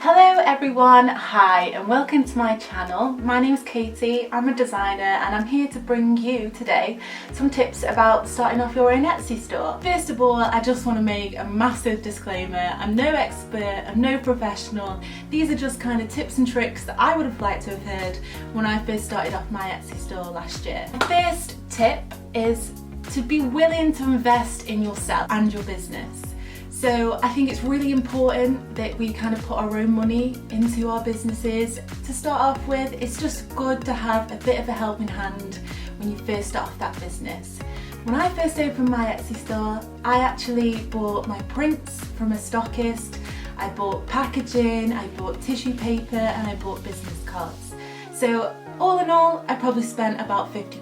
Hello everyone, hi and welcome to my channel. My name is Katie, I'm a designer and I'm here to bring you today some tips about starting off your own Etsy store. First of all, I just want to make a massive disclaimer. I'm no expert, I'm no professional. These are just kind of tips and tricks that I would have liked to have heard when I first started off my Etsy store last year. The first tip is to be willing to invest in yourself and your business. So I think it's really important that we kind of put our own money into our businesses. To start off with, it's just good to have a bit of a helping hand when you first start off that business. When I first opened my Etsy store, I actually bought my prints from a stockist, I bought packaging, I bought tissue paper and I bought business cards. So all in all, I probably spent about £50.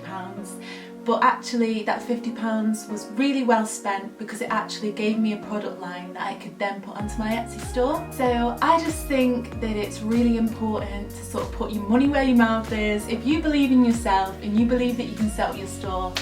But actually that £50 was really well spent because it actually gave me a product line that I could then put onto my Etsy store. So I just think that it's really important to sort of put your money where your mouth is. If you believe in yourself and you believe that you can set up your store,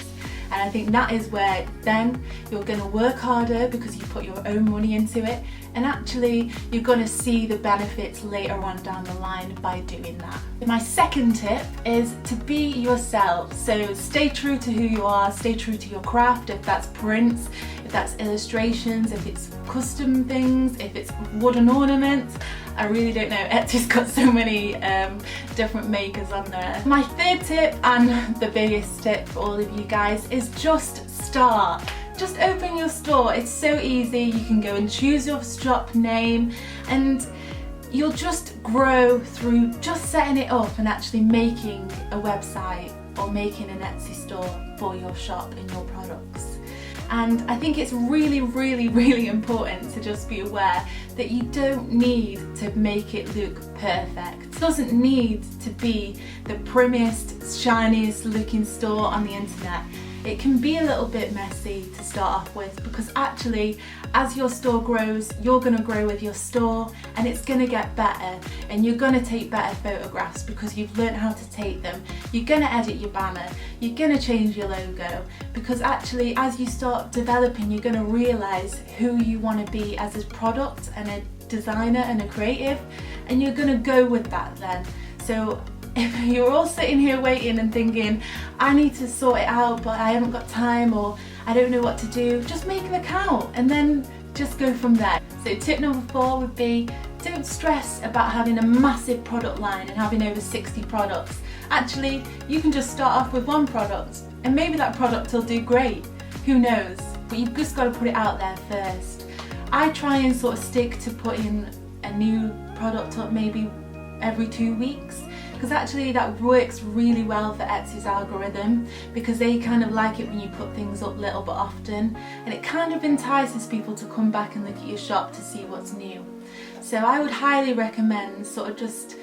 and I think that is where then you're going to work harder because you put your own money into it, and actually you're going to see the benefits later on down the line by doing that. My second tip is to be yourself. So stay true to who you are, stay true to your craft, if that's prints, if that's illustrations, if it's custom things, if it's wooden ornaments. I really don't know, Etsy's got so many different makers on there. My third tip and the biggest tip for all of you guys is just start. Just open your store, it's so easy. You can go and choose your shop name and you'll just grow through just setting it up and actually making a website or making an Etsy store for your shop and your products. And I think it's really important to just be aware that you don't need to make it look perfect. It doesn't need to be the prettiest, shiniest looking store on the internet. It can be a little bit messy to start off with because actually as your store grows, you're going to grow with your store and it's going to get better and you're going to take better photographs because you've learned how to take them. You're going to edit your banner, you're going to change your logo because actually as you start developing, you're going to realise who you want to be as a product and a designer and a creative, and you're going to go with that then. So if you're all sitting here waiting and thinking, I need to sort it out but I haven't got time or I don't know what to do, just make an account and then just go from there. So tip number 4 would be, don't stress about having a massive product line and having over 60 products. Actually, you can just start off with one product and maybe that product will do great, who knows, but you've just got to put it out there first. I try and sort of stick to putting a new product up maybe every 2 weeks, because actually that works really well for Etsy's algorithm because they kind of like it when you put things up little but often, and it kind of entices people to come back and look at your shop to see what's new. So I would highly recommend sort of just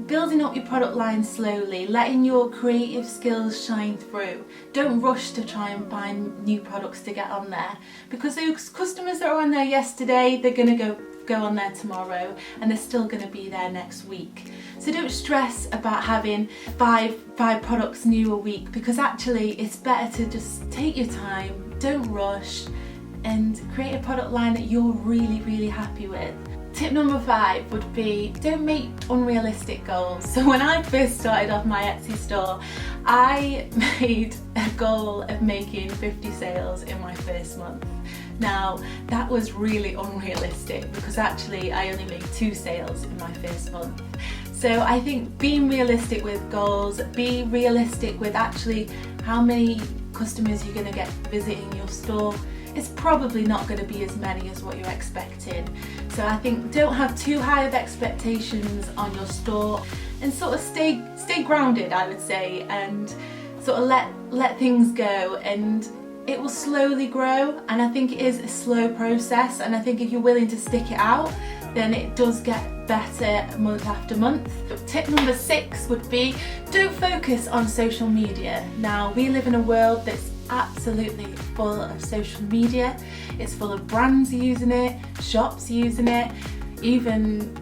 building up your product line slowly, letting your creative skills shine through. Don't rush to try and find new products to get on there because those customers that are on there yesterday, they're going to go on there tomorrow and they're still going to be there next week. So don't stress about having five products new a week because actually it's better to just take your time, don't rush and create a product line that you're really happy with. Tip number 5 would be, don't make unrealistic goals. So when I first started off my Etsy store, I made a goal of making 50 sales in my first month. Now that was really unrealistic because actually I only made 2 sales in my first month. So I think being realistic with goals, be realistic with actually how many customers you're going to get visiting your store. It's probably not going to be as many as what you're expecting. So I think don't have too high of expectations on your store and sort of stay grounded, I would say, and sort of let things go and it will slowly grow. And I think it is a slow process, and I think if you're willing to stick it out, then it does get better month after month. But tip number 6 would be, don't focus on social media. Now we live in a world that's absolutely full of social media. It's full of brands using it, shops using it, even,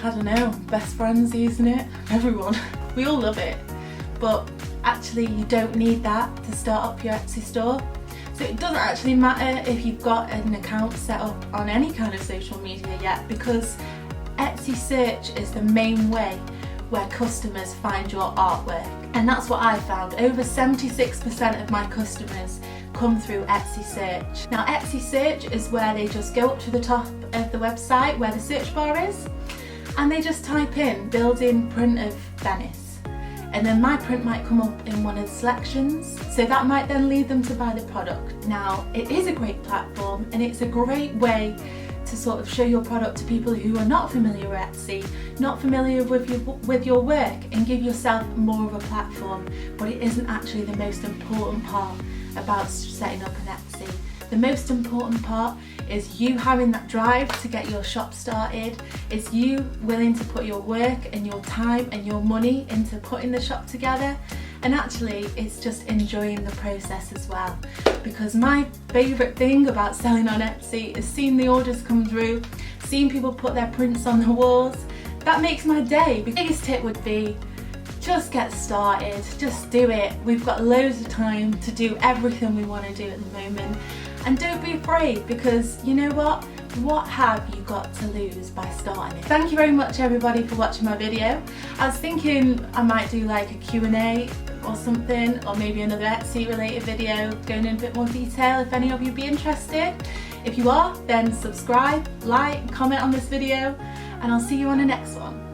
I don't know, best friends using it, everyone. We all love it. But actually you don't need that to start up your Etsy store. So it doesn't actually matter if you've got an account set up on any kind of social media yet, because Etsy search is the main way where customers find your artwork, and that's what I found. Over 76% of my customers come through Etsy search. Now Etsy search is where they just go up to the top of the website where the search bar is, and they just type in building print of Venice, and then my print might come up in one of the selections, so that might then lead them to buy the product. Now it is a great platform, and it's a great way to sort of show your product to people who are not familiar with Etsy, not familiar with your work, and give yourself more of a platform. But it isn't actually the most important part about setting up an Etsy. The most important part is you having that drive to get your shop started. It's you willing to put your work and your time and your money into putting the shop together. And actually it's just enjoying the process as well, because my favourite thing about selling on Etsy is seeing the orders come through, seeing people put their prints on the walls. That makes my day. The biggest tip would be just get started, just do it. We've got loads of time to do everything we want to do at the moment, and don't be afraid, because you know what have you got to lose by starting it? Thank you very much everybody for watching my video. I was thinking I might do like a Q&A or something, or maybe another Etsy related video going in a bit more detail if any of you be interested. If you are, then subscribe, like, comment on this video, and I'll see you on the next one.